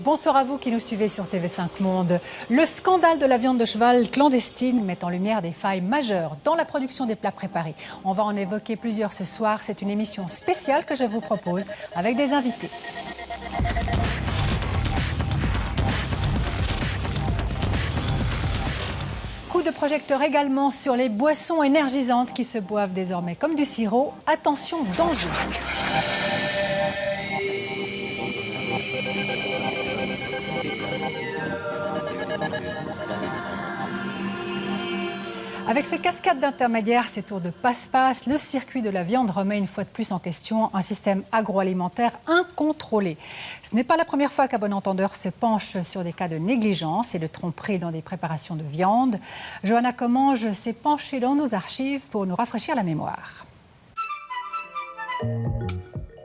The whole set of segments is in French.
Bonsoir à vous qui nous suivez sur TV5 Monde. Le scandale de la viande de cheval clandestine met en lumière des failles majeures dans la production des plats préparés. On va en évoquer plusieurs ce soir. C'est une émission spéciale que je vous propose avec des invités. Coup de projecteur également sur les boissons énergisantes qui se boivent désormais comme du sirop. Attention, danger! Avec ces cascades d'intermédiaires, ces tours de passe-passe, le circuit de la viande remet une fois de plus en question un système agroalimentaire incontrôlé. Ce n'est pas la première fois qu'à bon entendeur se penche sur des cas de négligence et de tromperie dans des préparations de viande. Johanna Commange s'est penchée dans nos archives pour nous rafraîchir la mémoire.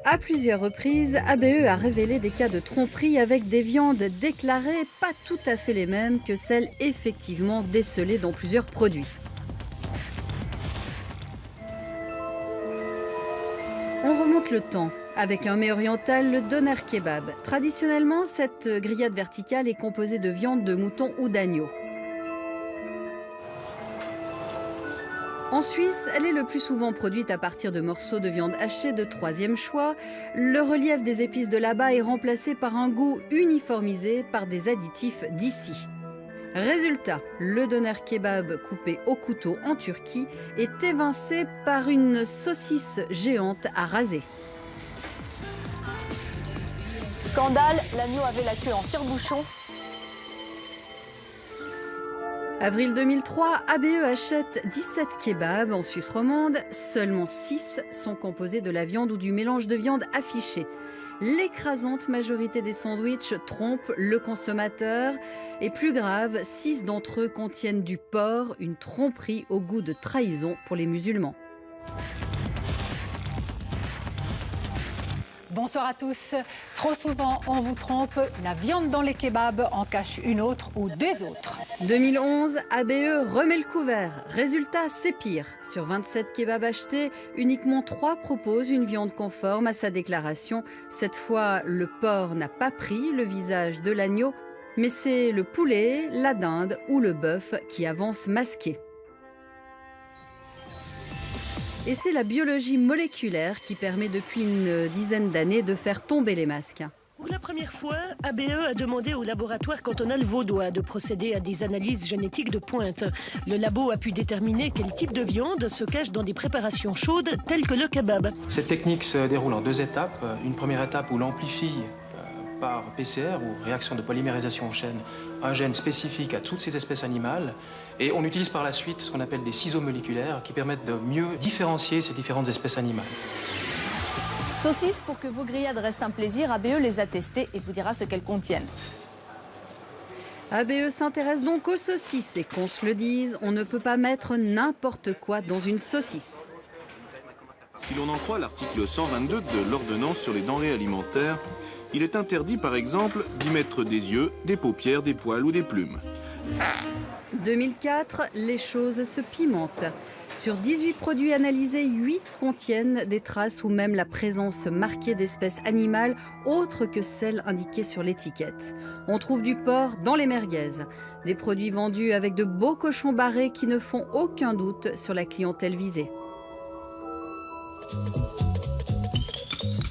À plusieurs reprises, ABE a révélé des cas de tromperie avec des viandes déclarées pas tout à fait les mêmes que celles effectivement décelées dans plusieurs produits. On remonte le temps avec un mets oriental, le doner kebab. Traditionnellement, cette grillade verticale est composée de viande de mouton ou d'agneau. En Suisse, elle est le plus souvent produite à partir de morceaux de viande hachée de troisième choix. Le relief des épices de là-bas est remplacé par un goût uniformisé par des additifs d'ici. Résultat, le doner kebab coupé au couteau en Turquie est évincé par une saucisse géante à raser. Scandale, l'agneau avait la queue en tire-bouchon. Avril 2003, ABE achète 17 kebabs en Suisse romande. Seulement 6 sont composés de la viande ou du mélange de viande affiché. L'écrasante majorité des sandwichs trompe le consommateur. Et plus grave, 6 d'entre eux contiennent du porc, une tromperie au goût de trahison pour les musulmans. Bonsoir à tous. Trop souvent, on vous trompe. La viande dans les kebabs en cache une autre ou des autres. 2011, ABE remet le couvert. Résultat, c'est pire. Sur 27 kebabs achetés, uniquement 3 proposent une viande conforme à sa déclaration. Cette fois, le porc n'a pas pris le visage de l'agneau, mais c'est le poulet, la dinde ou le bœuf qui avance masqué. Et c'est la biologie moléculaire qui permet depuis une dizaine d'années de faire tomber les masques. Pour la première fois, ABE a demandé au laboratoire cantonal vaudois de procéder à des analyses génétiques de pointe. Le labo a pu déterminer quel type de viande se cache dans des préparations chaudes telles que le kebab. Cette technique se déroule en 2 étapes. Une première étape où l'amplifie par PCR ou réaction de polymérisation en chaîne un gène spécifique à toutes ces espèces animales. Et on utilise par la suite ce qu'on appelle des ciseaux moléculaires qui permettent de mieux différencier ces différentes espèces animales. Saucisses, pour que vos grillades restent un plaisir, ABE les a testées et vous dira ce qu'elles contiennent. ABE s'intéresse donc aux saucisses et qu'on se le dise, on ne peut pas mettre n'importe quoi dans une saucisse. Si l'on en croit l'article 122 de l'ordonnance sur les denrées alimentaires, il est interdit par exemple d'y mettre des yeux, des paupières, des poils ou des plumes. 2004, les choses se pimentent. Sur 18 produits analysés, 8 contiennent des traces ou même la présence marquée d'espèces animales autres que celles indiquées sur l'étiquette. On trouve du porc dans les merguez, des produits vendus avec de beaux cochons barrés qui ne font aucun doute sur la clientèle visée.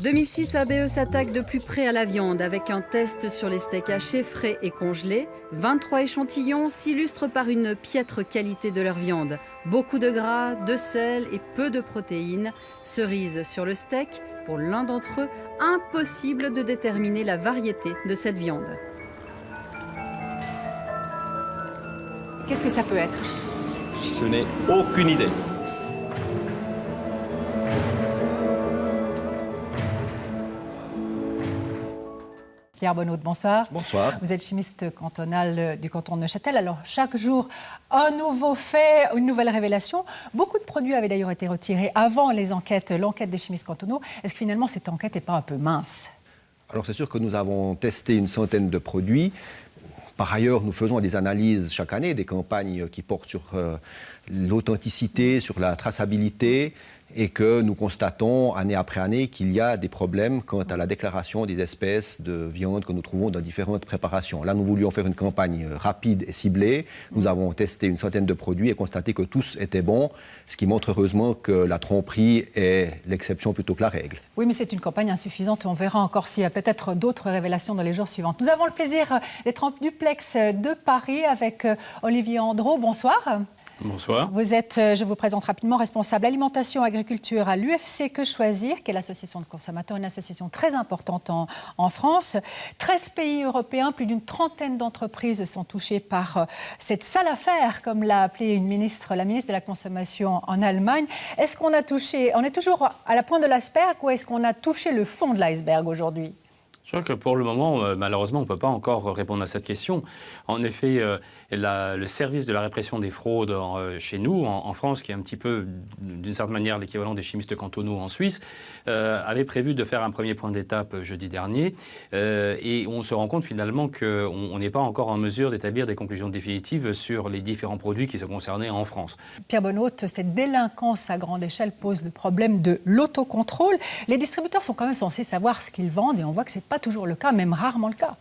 2006, ABE s'attaque de plus près à la viande avec un test sur les steaks hachés, frais et congelés. 23 échantillons s'illustrent par une piètre qualité de leur viande. Beaucoup de gras, de sel et peu de protéines. Cerise sur le steak, pour l'un d'entre eux, impossible de déterminer la variété de cette viande. Qu'est-ce que ça peut être? Je n'ai aucune idée. Pierre Bonnaud, bonsoir. Bonsoir. Vous êtes chimiste cantonal du canton de Neuchâtel. Alors, chaque jour, un nouveau fait, une nouvelle révélation. Beaucoup de produits avaient d'ailleurs été retirés avant l'enquête des chimistes cantonaux. Est-ce que finalement, cette enquête n'est pas un peu mince? Alors c'est sûr que nous avons testé une centaine de produits. Par ailleurs, nous faisons des analyses chaque année, des campagnes qui portent sur l'authenticité, sur la traçabilité, et que nous constatons année après année qu'il y a des problèmes quant à la déclaration des espèces de viande que nous trouvons dans différentes préparations. Là, nous voulions faire une campagne rapide et ciblée. Nous avons testé une centaine de produits et constaté que tous étaient bons, ce qui montre heureusement que la tromperie est l'exception plutôt que la règle. Oui, mais c'est une campagne insuffisante. On verra encore s'il y a peut-être d'autres révélations dans les jours suivants. Nous avons le plaisir d'être en duplex de Paris avec Olivier Andreau. Bonsoir. Bonsoir. Vous êtes, je vous présente rapidement, responsable alimentation agriculture à l'UFC Que Choisir, qui est l'association de consommateurs, une association très importante en France. 13 pays européens, plus d'une trentaine d'entreprises sont touchées par cette sale affaire, comme l'a appelé la ministre de la Consommation en Allemagne. Est-ce qu'on a touché, on est toujours à la pointe de l'iceberg ou est-ce qu'on a touché le fond de l'iceberg aujourd'hui ? Je crois que pour le moment, malheureusement, on ne peut pas encore répondre à cette question. En effet, le service de la répression des fraudes chez nous, en France, qui est un petit peu, d'une certaine manière, l'équivalent des chimistes cantonaux en Suisse, avait prévu de faire un premier point d'étape jeudi dernier. Et on se rend compte finalement qu'on n'est pas encore en mesure d'établir des conclusions définitives sur les différents produits qui sont concernés en France. Pierre Bonneau, cette délinquance à grande échelle pose le problème de l'autocontrôle. Les distributeurs sont quand même censés savoir ce qu'ils vendent et on voit que ce n'est pas toujours le cas, même rarement le cas.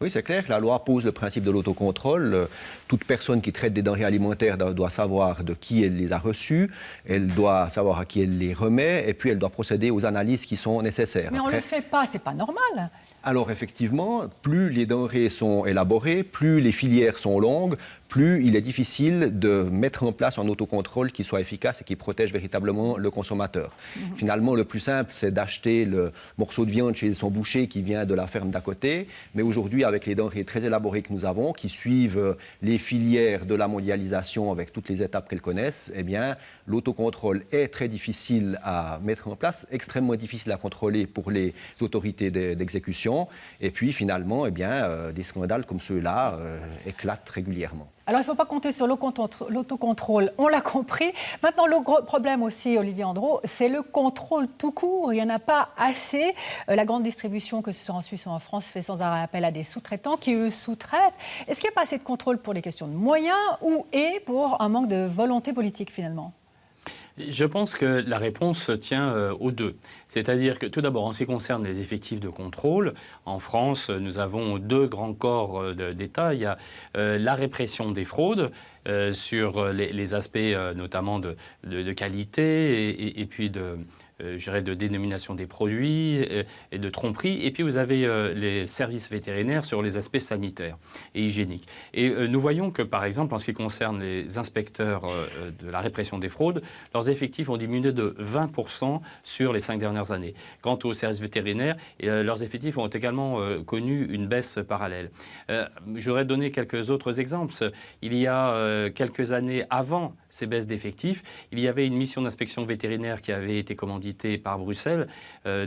Oui, c'est clair que la loi pose le principe de l'autocontrôle. Toute personne qui traite des denrées alimentaires doit savoir de qui elle les a reçues, elle doit savoir à qui elle les remet, et puis elle doit procéder aux analyses qui sont nécessaires. Mais on ne le fait pas, c'est pas normal. Alors effectivement, plus les denrées sont élaborées, plus les filières sont longues, plus il est difficile de mettre en place un autocontrôle qui soit efficace et qui protège véritablement le consommateur. Finalement, le plus simple, c'est d'acheter le morceau de viande chez son boucher qui vient de la ferme d'à côté. Mais aujourd'hui, avec les denrées très élaborées que nous avons, qui suivent les filières de la mondialisation avec toutes les étapes qu'elles connaissent, eh bien, l'autocontrôle est très difficile à mettre en place, extrêmement difficile à contrôler pour les autorités d'exécution. Et puis, finalement, eh bien, des scandales comme ceux-là éclatent régulièrement. Alors, il ne faut pas compter sur l'autocontrôle, on l'a compris. Maintenant, le gros problème aussi, Olivier Andreau, c'est le contrôle tout court. Il n'y en a pas assez. La grande distribution, que ce soit en Suisse ou en France, fait sans arrêt appel à des sous-traitants qui, eux, sous-traitent. Est-ce qu'il n'y a pas assez de contrôle pour les questions de moyens et pour un manque de volonté politique, finalement ? Je pense que la réponse tient aux deux. C'est-à-dire que tout d'abord, en ce qui concerne les effectifs de contrôle, en France, nous avons deux grands corps d'État. Il y a la répression des fraudes sur les aspects notamment de qualité et puis de dénomination des produits et de tromperie. Et puis vous avez les services vétérinaires sur les aspects sanitaires et hygiéniques. Et nous voyons que, par exemple, en ce qui concerne les inspecteurs de la répression des fraudes, leurs effectifs ont diminué de 20% sur les 5 dernières années. Quant aux services vétérinaires, leurs effectifs ont également connu une baisse parallèle. Je voudrais donner quelques autres exemples. Il y a quelques années avant ces baisses d'effectifs, il y avait une mission d'inspection vétérinaire qui avait été commanditée par Bruxelles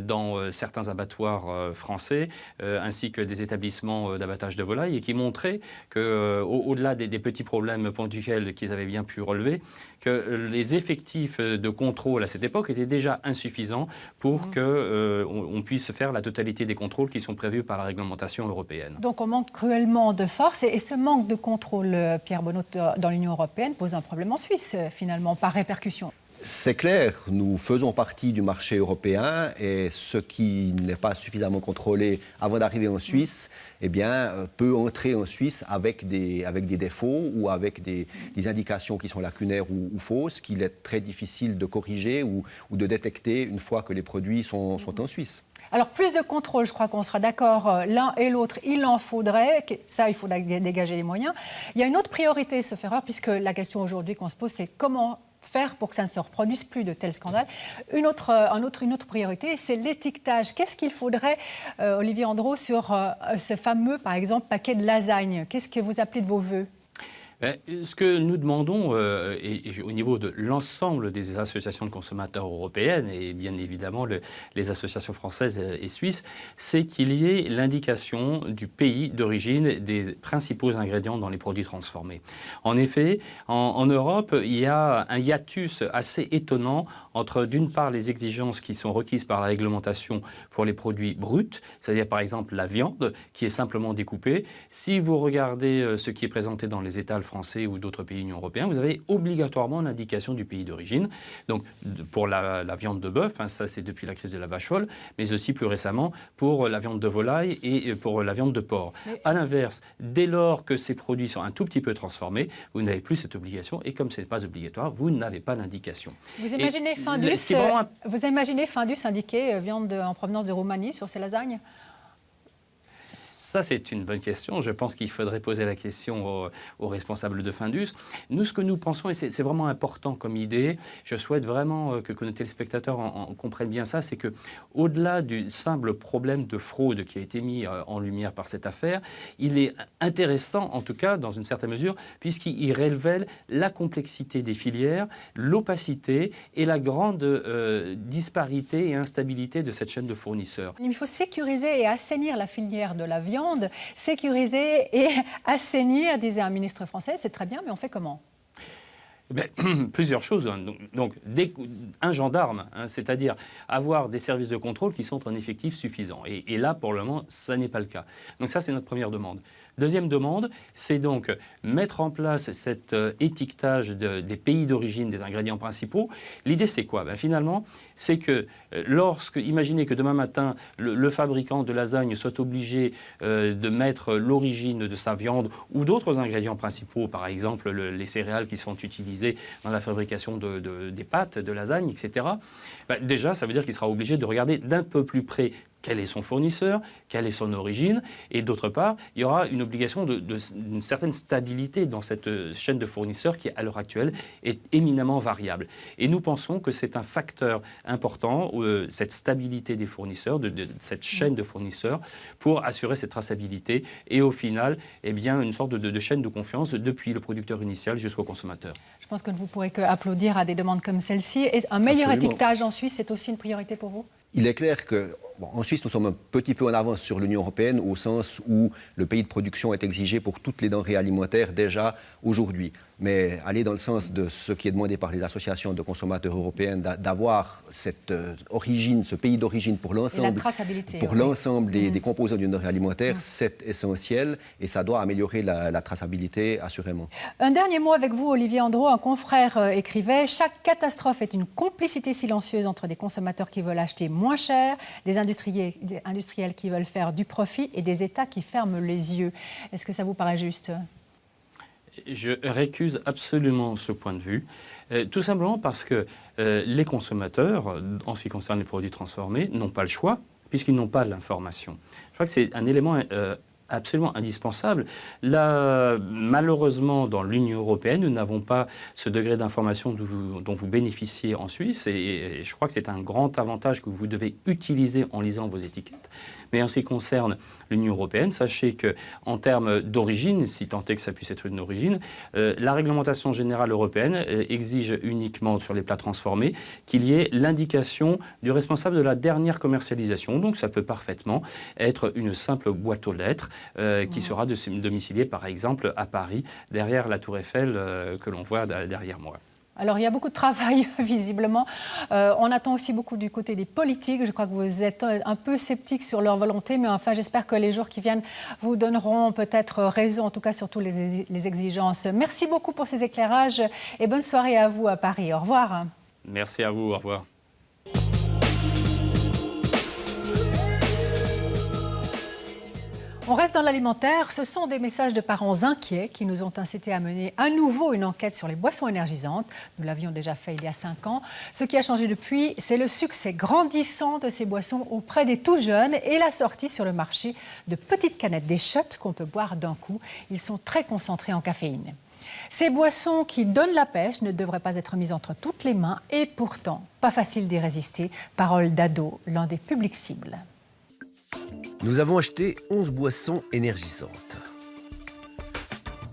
dans certains abattoirs français, ainsi que des établissements d'abattage de volailles, et qui montrait qu'au-delà des petits problèmes ponctuels qu'ils avaient bien pu relever, que les effectifs de contrôle à cette époque étaient déjà insuffisants pour qu'on puisse faire la totalité des contrôles qui sont prévus par la réglementation européenne. Donc on manque cruellement de force et ce manque de contrôle, Pierre Bonneau, dans l'Union européenne pose un problème en Suisse, finalement, par répercussion. C'est clair, nous faisons partie du marché européen et ce qui n'est pas suffisamment contrôlé avant d'arriver en Suisse, eh bien, peut entrer en Suisse avec des défauts ou avec des indications qui sont lacunaires ou fausses, qu'il est très difficile de corriger ou de détecter une fois que les produits sont en Suisse. Alors, plus de contrôle, je crois qu'on sera d'accord, l'un et l'autre, il en faudrait. Ça, il faut dégager les moyens. Il y a une autre priorité, sauf erreur, puisque la question aujourd'hui qu'on se pose, c'est comment faire pour que ça ne se reproduise plus de tels scandales. Une autre priorité, c'est l'étiquetage. Qu'est-ce qu'il faudrait, Olivier Andreau, sur ce fameux, par exemple, paquet de lasagne ? Qu'est-ce que vous appelez de vos voeux ? Ce que nous demandons, au niveau de l'ensemble des associations de consommateurs européennes, et bien évidemment les associations françaises et suisses, c'est qu'il y ait l'indication du pays d'origine des principaux ingrédients dans les produits transformés. En effet, en Europe, il y a un hiatus assez étonnant entre, d'une part, les exigences qui sont requises par la réglementation pour les produits bruts, c'est-à-dire par exemple la viande qui est simplement découpée. Si vous regardez ce qui est présenté dans les étals français ou d'autres pays de l'Union européenne, vous avez obligatoirement l'indication du pays d'origine. Donc pour la viande de bœuf, ça c'est depuis la crise de la vache folle, mais aussi plus récemment pour la viande de volaille et pour la viande de porc. À l'inverse, dès lors que ces produits sont un tout petit peu transformés, vous n'avez plus cette obligation et comme ce n'est pas obligatoire, vous n'avez pas d'indication. Vous imaginez Findus indiquer viande en provenance de Roumanie sur ses lasagnes ? Ça, c'est une bonne question. Je pense qu'il faudrait poser la question aux responsables de Findus. Nous, ce que nous pensons, et c'est vraiment important comme idée, je souhaite vraiment que nos téléspectateurs en comprennent bien ça, c'est qu'au-delà du simple problème de fraude qui a été mis en lumière par cette affaire, il est intéressant, en tout cas, dans une certaine mesure, puisqu'il révèle la complexité des filières, l'opacité et la grande disparité et instabilité de cette chaîne de fournisseurs. Il faut sécuriser et assainir la filière de la viande, sécuriser et assainir, disait un ministre français, c'est très bien, mais on fait comment ? Plusieurs choses. Donc un gendarme, c'est-à-dire avoir des services de contrôle qui sont en effectif suffisant. Et là, pour le moment, ça n'est pas le cas. Donc ça, c'est notre première demande. Deuxième demande, c'est donc mettre en place cet étiquetage des pays d'origine des ingrédients principaux. L'idée, c'est quoi ? Finalement, c'est que imaginez que demain matin, le fabricant de lasagne soit obligé de mettre l'origine de sa viande ou d'autres ingrédients principaux, par exemple les céréales qui sont utilisées dans la fabrication des pâtes, de lasagne, etc. Déjà, ça veut dire qu'il sera obligé de regarder d'un peu plus près quel est son fournisseur, quelle est son origine, et d'autre part, il y aura une obligation d'une certaine stabilité dans cette chaîne de fournisseurs qui, à l'heure actuelle, est éminemment variable. Et nous pensons que c'est un facteur important, cette stabilité des fournisseurs, de cette chaîne de fournisseurs, pour assurer cette traçabilité et au final, une sorte de chaîne de confiance depuis le producteur initial jusqu'au consommateur. Je pense que vous ne pourrez qu'applaudir à des demandes comme celle-ci. Et un meilleur étiquetage en Suisse, c'est aussi une priorité pour vous ? Il est clair qu'en Suisse, nous sommes un petit peu en avance sur l'Union européenne au sens où le pays de production est exigé pour toutes les denrées alimentaires déjà aujourd'hui. Mais aller dans le sens de ce qui est demandé par les associations de consommateurs européennes, d'avoir cette origine, ce pays d'origine pour l'ensemble des composants d'une denrée alimentaire, c'est essentiel et ça doit améliorer la traçabilité assurément. Un dernier mot avec vous, Olivier Andro. Un confrère écrivait « Chaque catastrophe est une complicité silencieuse entre des consommateurs qui veulent acheter moins cher, des industriels qui veulent faire du profit et des États qui ferment les yeux ». Est-ce que ça vous paraît juste ? Je récuse absolument ce point de vue, tout simplement parce que les consommateurs, en ce qui concerne les produits transformés, n'ont pas le choix, puisqu'ils n'ont pas l'information. Je crois que c'est un élément absolument indispensable. Là, malheureusement, dans l'Union européenne, nous n'avons pas ce degré d'information dont vous bénéficiez en Suisse, et je crois que c'est un grand avantage que vous devez utiliser en lisant vos étiquettes. Mais en ce qui concerne l'Union européenne, sachez qu'en termes d'origine, si tant est que ça puisse être une origine, la réglementation générale européenne exige uniquement sur les plats transformés qu'il y ait l'indication du responsable de la dernière commercialisation. Donc ça peut parfaitement être une simple boîte aux lettres qui sera domiciliée par exemple à Paris, derrière la Tour Eiffel que l'on voit derrière moi. Alors, il y a beaucoup de travail, visiblement. On attend aussi beaucoup du côté des politiques. Je crois que vous êtes un peu sceptique sur leur volonté, mais enfin, j'espère que les jours qui viennent vous donneront peut-être raison, en tout cas, sur toutes les exigences. Merci beaucoup pour ces éclairages et bonne soirée à vous à Paris. Au revoir. Merci à vous. Au revoir. On reste dans l'alimentaire. Ce sont des messages de parents inquiets qui nous ont incité à mener à nouveau une enquête sur les boissons énergisantes. Nous l'avions déjà fait il y a 5 ans. Ce qui a changé depuis, c'est le succès grandissant de ces boissons auprès des tout jeunes et la sortie sur le marché de petites canettes, des shots qu'on peut boire d'un coup. Ils sont très concentrés en caféine. Ces boissons qui donnent la pêche ne devraient pas être mises entre toutes les mains et pourtant, pas facile d'y résister. Parole d'Ado, l'un des publics cibles. Nous avons acheté 11 boissons énergisantes.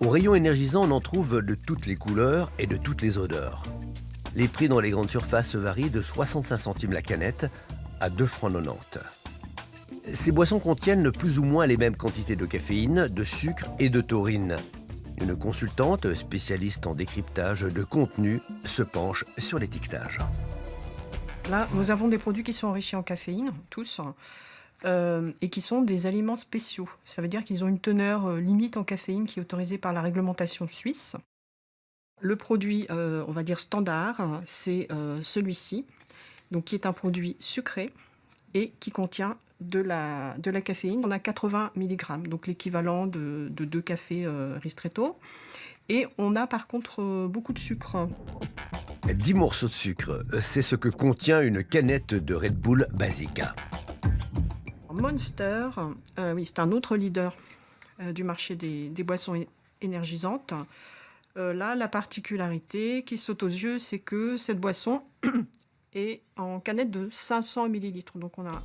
Au rayon énergisant, on en trouve de toutes les couleurs et de toutes les odeurs. Les prix dans les grandes surfaces varient de 65 centimes la canette à 2,90 francs. Ces boissons contiennent plus ou moins les mêmes quantités de caféine, de sucre et de taurine. Une consultante spécialiste en décryptage de contenu se penche sur l'étiquetage. Là, nous avons des produits qui sont enrichis en caféine, tous, et qui sont des aliments spéciaux. Ça veut dire qu'ils ont une teneur limite en caféine qui est autorisée par la réglementation suisse. Le produit, on va dire standard, c'est celui-ci, donc qui est un produit sucré et qui contient de la caféine. On a 80 mg, donc l'équivalent de 2 cafés ristretto. Et on a par contre beaucoup de sucre. 10 morceaux de sucre, c'est ce que contient une canette de Red Bull Basica. Monster, oui, c'est un autre leader du marché des boissons énergisantes. Là, la particularité qui saute aux yeux, c'est que cette boisson est en canette de 500 ml. Donc on a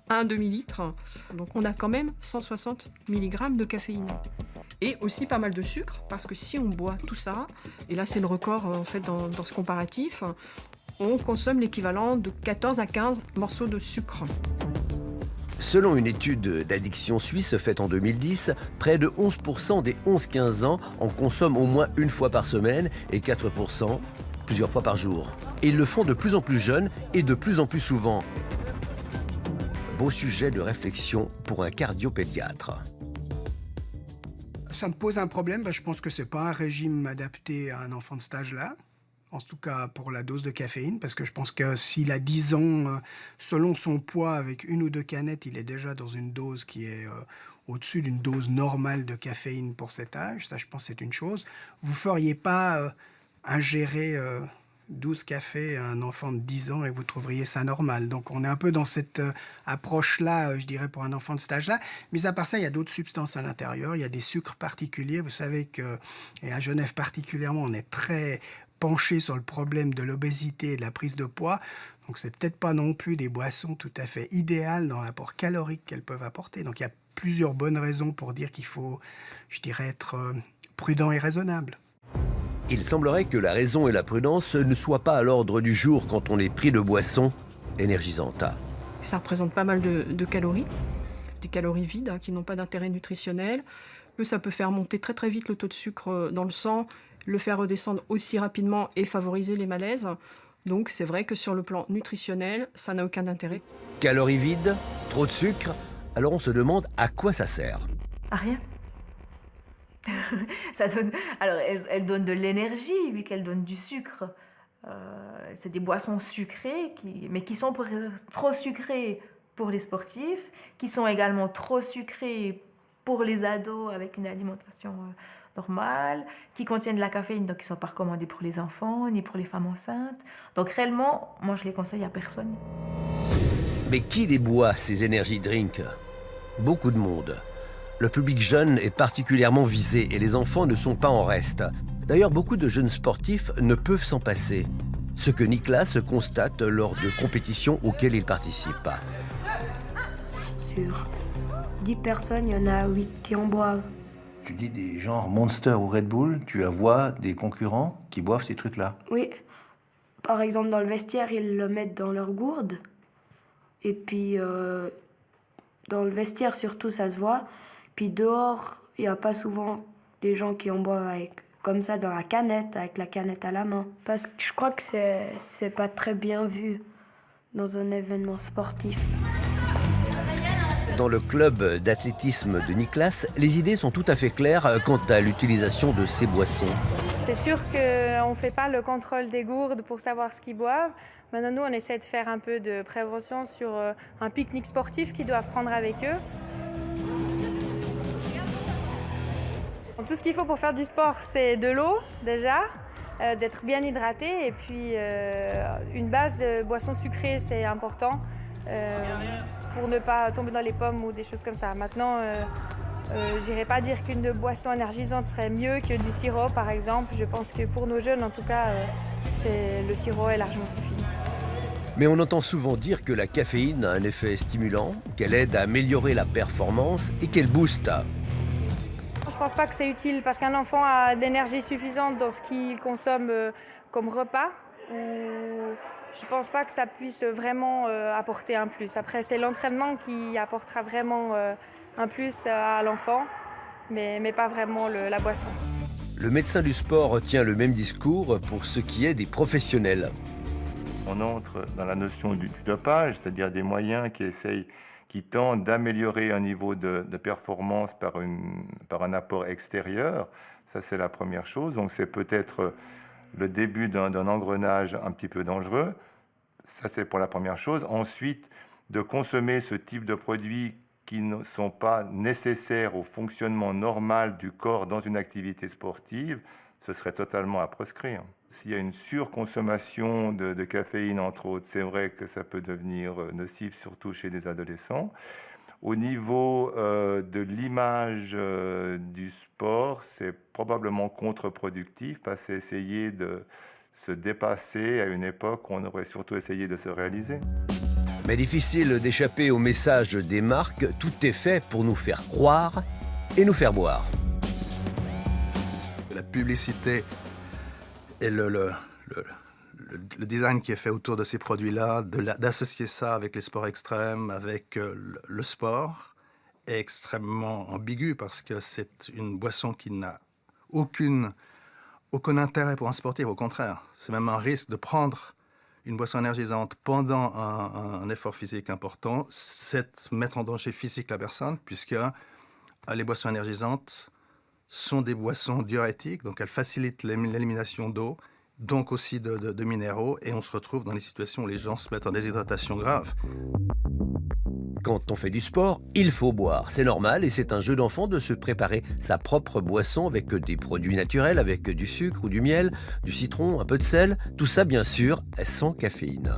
un demi-litre. Donc on a quand même 160 mg de caféine. Et aussi pas mal de sucre, parce que si on boit tout ça, et là c'est le record en fait dans ce comparatif, on consomme l'équivalent de 14 à 15 morceaux de sucre. Selon une étude d'addiction suisse faite en 2010, près de 11% des 11-15 ans en consomment au moins une fois par semaine et 4% plusieurs fois par jour. Et ils le font de plus en plus jeunes et de plus en plus souvent. Beau sujet de réflexion pour un cardiopédiatre. Ça me pose un problème, je pense que ce n'est pas un régime adapté à un enfant de cet âge-là. En tout cas pour la dose de caféine, parce que je pense que s'il a 10 ans, selon son poids, avec 1 ou 2 canettes, il est déjà dans une dose qui est au-dessus d'une dose normale de caféine pour cet âge. Ça, je pense que c'est une chose. Vous ne feriez pas ingérer 12 cafés à un enfant de 10 ans et vous trouveriez ça normal. Donc on est un peu dans cette approche-là, je dirais, pour un enfant de cet âge-là. Mais à part ça, il y a d'autres substances à l'intérieur. Il y a des sucres particuliers. Vous savez que, et à Genève particulièrement, on est très penché sur le problème de l'obésité et de la prise de poids. Donc c'est peut-être pas non plus des boissons tout à fait idéales dans l'apport calorique qu'elles peuvent apporter. Donc il y a plusieurs bonnes raisons pour dire qu'il faut, je dirais, être prudent et raisonnable. Il semblerait que la raison et la prudence ne soient pas à l'ordre du jour quand on est pris de boissons énergisantes. Ça représente pas mal de calories, des calories vides qui n'ont pas d'intérêt nutritionnel. Ça peut faire monter très très vite le taux de sucre dans le sang, le faire redescendre aussi rapidement et favoriser les malaises. Donc c'est vrai que sur le plan nutritionnel, ça n'a aucun intérêt. Calories vides, trop de sucre, alors on se demande à quoi ça sert. À rien. Ça donne... Alors elle donne de l'énergie vu qu'elle donne du sucre. C'est des boissons sucrées, mais qui sont trop sucrées pour les sportifs, qui sont également trop sucrées pour les ados avec une alimentation normales, qui contiennent de la caféine, donc qui ne sont pas recommandés pour les enfants, ni pour les femmes enceintes. Donc réellement, moi je les conseille à personne. Mais qui les boit, ces energy drinks? Beaucoup de monde. Le public jeune est particulièrement visé et les enfants ne sont pas en reste. D'ailleurs, beaucoup de jeunes sportifs ne peuvent s'en passer. Ce que Nicolas constate lors de compétitions auxquelles il participe. Sur 10 personnes, il y en a 8 qui en boivent. Tu dis des genres Monster ou Red Bull, tu vois des concurrents qui boivent ces trucs-là? Oui. Par exemple, dans le vestiaire, ils le mettent dans leur gourde. Et puis, dans le vestiaire, surtout, ça se voit. Puis dehors, il n'y a pas souvent des gens qui en boivent comme ça, dans la canette, avec la canette à la main. Parce que je crois que c'est pas très bien vu dans un événement sportif. Dans le club d'athlétisme de Nicolas, les idées sont tout à fait claires quant à l'utilisation de ces boissons. C'est sûr qu'on ne fait pas le contrôle des gourdes pour savoir ce qu'ils boivent. Maintenant, nous, on essaie de faire un peu de prévention sur un pique-nique sportif qu'ils doivent prendre avec eux. Tout ce qu'il faut pour faire du sport, c'est de l'eau, déjà, d'être bien hydraté. Et puis, une base de boissons sucrées, c'est important. Pour ne pas tomber dans les pommes ou des choses comme ça. Maintenant, j'irai pas dire qu'une boisson énergisante serait mieux que du sirop, par exemple. Je pense que pour nos jeunes, en tout cas, le sirop est largement suffisant. Mais on entend souvent dire que la caféine a un effet stimulant, qu'elle aide à améliorer la performance et qu'elle booste. Je ne pense pas que c'est utile parce qu'un enfant a de l'énergie suffisante dans ce qu'il consomme comme repas. Je ne pense pas que ça puisse vraiment apporter un plus. Après, c'est l'entraînement qui apportera vraiment un plus à l'enfant, mais pas vraiment la boisson. Le médecin du sport tient le même discours pour ce qui est des professionnels. On entre dans la notion du dopage, c'est-à-dire des moyens qui tentent d'améliorer un niveau de performance par un apport extérieur. Ça, c'est la première chose. Donc, c'est peut-être le début d'un engrenage un petit peu dangereux. Ça, c'est pour la première chose. Ensuite, de consommer ce type de produits qui ne sont pas nécessaires au fonctionnement normal du corps dans une activité sportive, ce serait totalement à proscrire. S'il y a une surconsommation de caféine, entre autres, c'est vrai que ça peut devenir nocif, surtout chez les adolescents. Au niveau de l'image du sport, c'est probablement contre-productif parce que c'est essayer de se dépasser à une époque où on aurait surtout essayé de se réaliser. Mais difficile d'échapper au message des marques. Tout est fait pour nous faire croire et nous faire boire. La publicité et le design qui est fait autour de ces produits-là, d'associer ça avec les sports extrêmes, avec le sport, est extrêmement ambigu parce que c'est une boisson qui n'a aucun intérêt pour un sportif. Au contraire, c'est même un risque de prendre une boisson énergisante pendant un effort physique important, c'est mettre en danger physique la personne, puisque les boissons énergisantes sont des boissons diurétiques, donc elles facilitent l'élimination d'eau, donc aussi de minéraux, et on se retrouve dans des situations où les gens se mettent en déshydratation grave. Quand on fait du sport, il faut boire. C'est normal et c'est un jeu d'enfant de se préparer sa propre boisson avec des produits naturels, avec du sucre ou du miel, du citron, un peu de sel. Tout ça, bien sûr, sans caféine.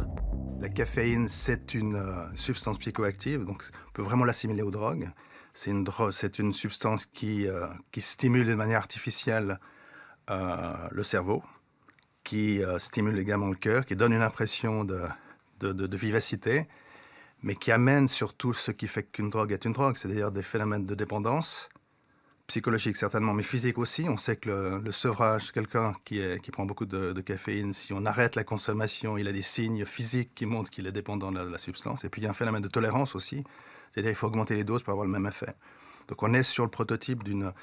La caféine, c'est une substance psychoactive, donc on peut vraiment l'assimiler aux drogues. C'est une substance qui stimule de manière artificielle le cerveau, qui stimule également le cœur, qui donne une impression de vivacité, mais qui amène surtout ce qui fait qu'une drogue est une drogue, c'est-à-dire des phénomènes de dépendance, psychologique certainement, mais physique aussi. On sait que le sevrage, quelqu'un qui prend beaucoup de caféine, si on arrête la consommation, il a des signes physiques qui montrent qu'il est dépendant de la substance. Et puis il y a un phénomène de tolérance aussi, c'est-à-dire qu'il faut augmenter les doses pour avoir le même effet. Donc on est sur le prototype d'une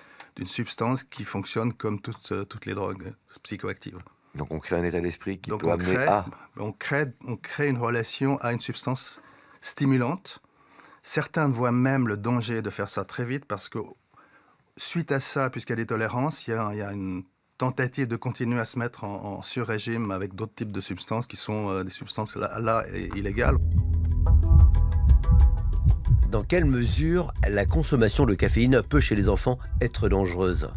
substance qui fonctionne comme toutes les drogues psychoactives. Donc on crée un état d'esprit qui peut amener à... On crée une relation à une substance stimulante. Certains voient même le danger de faire ça très vite parce que suite à ça, puisqu'il y a des tolérances, il y a une tentative de continuer à se mettre en sur-régime avec d'autres types de substances qui sont des substances là illégales. Dans quelle mesure la consommation de caféine peut chez les enfants être dangereuse ?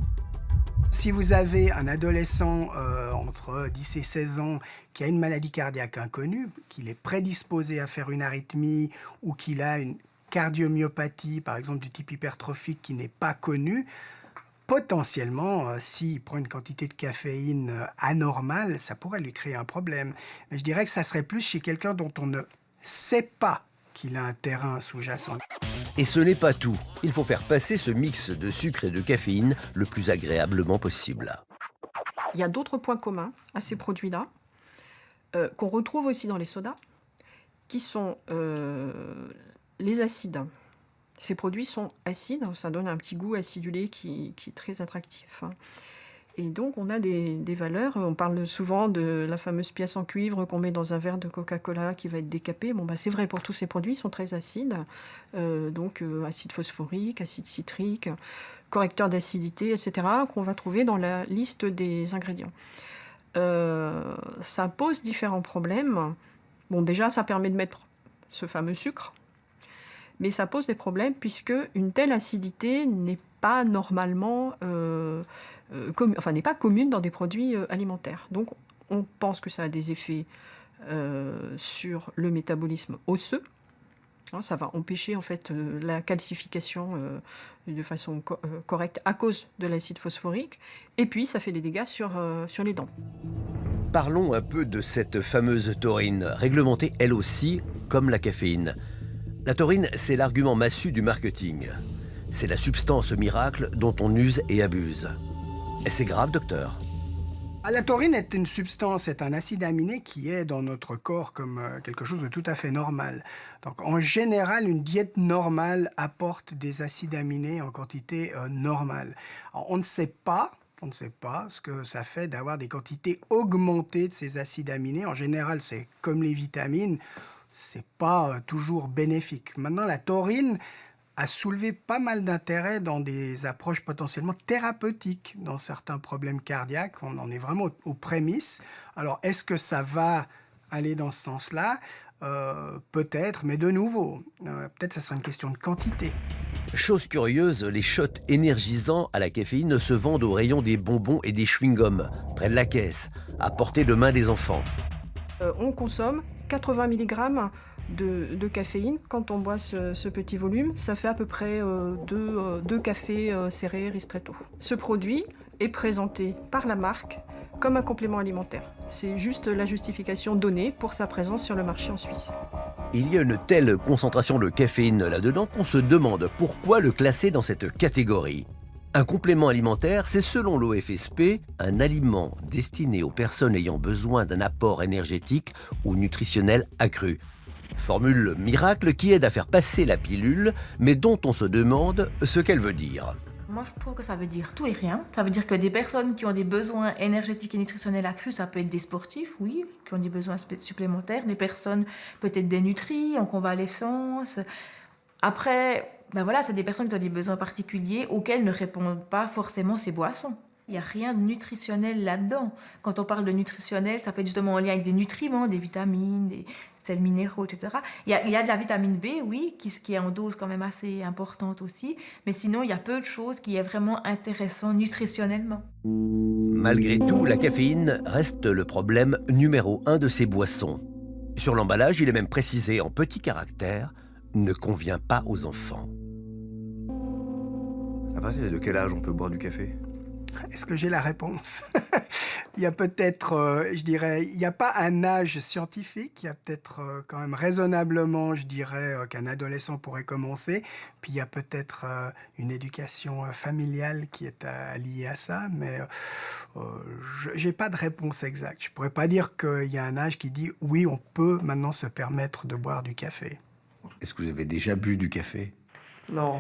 Si vous avez un adolescent entre 10 et 16 ans qui a une maladie cardiaque inconnue, qu'il est prédisposé à faire une arythmie ou qu'il a une cardiomyopathie, par exemple du type hypertrophique qui n'est pas connue, potentiellement, s'il prend une quantité de caféine anormale, ça pourrait lui créer un problème. Mais je dirais que ça serait plus chez quelqu'un dont on ne sait pas qu'il a un terrain sous-jacent. Et ce n'est pas tout. Il faut faire passer ce mix de sucre et de caféine le plus agréablement possible. Il y a d'autres points communs à ces produits-là, qu'on retrouve aussi dans les sodas, qui sont les acides. Ces produits sont acides, ça donne un petit goût acidulé qui est très attractif. Et donc, on a des valeurs. On parle souvent de la fameuse pièce en cuivre qu'on met dans un verre de Coca-Cola qui va être décapé. Bon, c'est vrai pour tous ces produits, ils sont très acides. Acide phosphorique, acide citrique, correcteur d'acidité, etc., qu'on va trouver dans la liste des ingrédients. Ça pose différents problèmes. Bon, déjà, ça permet de mettre ce fameux sucre. Mais ça pose des problèmes puisque une telle acidité n'est pas normalement, n'est pas commune dans des produits alimentaires. Donc, on pense que ça a des effets sur le métabolisme osseux. Ça va empêcher en fait la calcification de façon correcte à cause de l'acide phosphorique. Et puis, ça fait des dégâts sur les dents. Parlons un peu de cette fameuse taurine, réglementée elle aussi comme la caféine. La taurine, c'est l'argument massu du marketing. C'est la substance miracle dont on use et abuse. Et c'est grave, docteur? La taurine est une substance, est un acide aminé qui est dans notre corps comme quelque chose de tout à fait normal. Donc en général, une diète normale apporte des acides aminés en quantité normale. Alors, on ne sait pas ce que ça fait d'avoir des quantités augmentées de ces acides aminés. En général, c'est comme les vitamines, c'est pas toujours bénéfique. Maintenant, la taurine a soulevé pas mal d'intérêt dans des approches potentiellement thérapeutiques dans certains problèmes cardiaques. On en est vraiment aux prémices. Alors, est-ce que ça va aller dans ce sens-là? Peut-être, mais de nouveau, peut-être ça sera une question de quantité. Chose curieuse, les shots énergisants à la caféine se vendent au rayon des bonbons et des chewing-gums, près de la caisse, à portée de main des enfants. On consomme 80 mg de caféine. Quand on boit ce petit volume, ça fait à peu près deux cafés serrés ristretto. Ce produit est présenté par la marque comme un complément alimentaire. C'est juste la justification donnée pour sa présence sur le marché en Suisse. Il y a une telle concentration de caféine là-dedans qu'on se demande pourquoi le classer dans cette catégorie. Un complément alimentaire, c'est selon l'OFSP un aliment destiné aux personnes ayant besoin d'un apport énergétique ou nutritionnel accru. Formule miracle qui aide à faire passer la pilule, mais dont on se demande ce qu'elle veut dire. Moi, je trouve que ça veut dire tout et rien. Ça veut dire que des personnes qui ont des besoins énergétiques et nutritionnels accrus, ça peut être des sportifs, oui, qui ont des besoins supplémentaires, des personnes peut-être dénutries, en convalescence. Après, ben voilà, c'est des personnes qui ont des besoins particuliers auxquels ne répondent pas forcément ces boissons. Il n'y a rien de nutritionnel là-dedans. Quand on parle de nutritionnel, ça peut être justement en lien avec des nutriments, des vitamines, des sels minéraux, etc. Il y a de la vitamine B, oui, qui est en dose quand même assez importante aussi. Mais sinon, il y a peu de choses qui est vraiment intéressant nutritionnellement. Malgré tout, la caféine reste le problème numéro 1 de ces boissons. Sur l'emballage, il est même précisé en petits caractères « ne convient pas aux enfants ». À partir de quel âge on peut boire du café ? Est-ce que j'ai la réponse? Il y a peut-être, je dirais, il n'y a pas un âge scientifique, il y a peut-être quand même raisonnablement, je dirais, qu'un adolescent pourrait commencer. Puis il y a peut-être une éducation familiale qui est liée à ça, mais je n'ai pas de réponse exacte. Je ne pourrais pas dire qu'il y a un âge qui dit « oui, on peut maintenant se permettre de boire du café ». Est-ce que vous avez déjà bu du café? Non,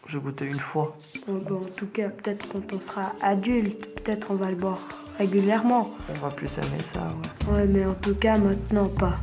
je goûtais une fois. Bon, en tout cas, peut-être quand on sera adulte, peut-être on va le boire régulièrement. On va plus aimer ça, ouais. Ouais, mais en tout cas, maintenant, pas.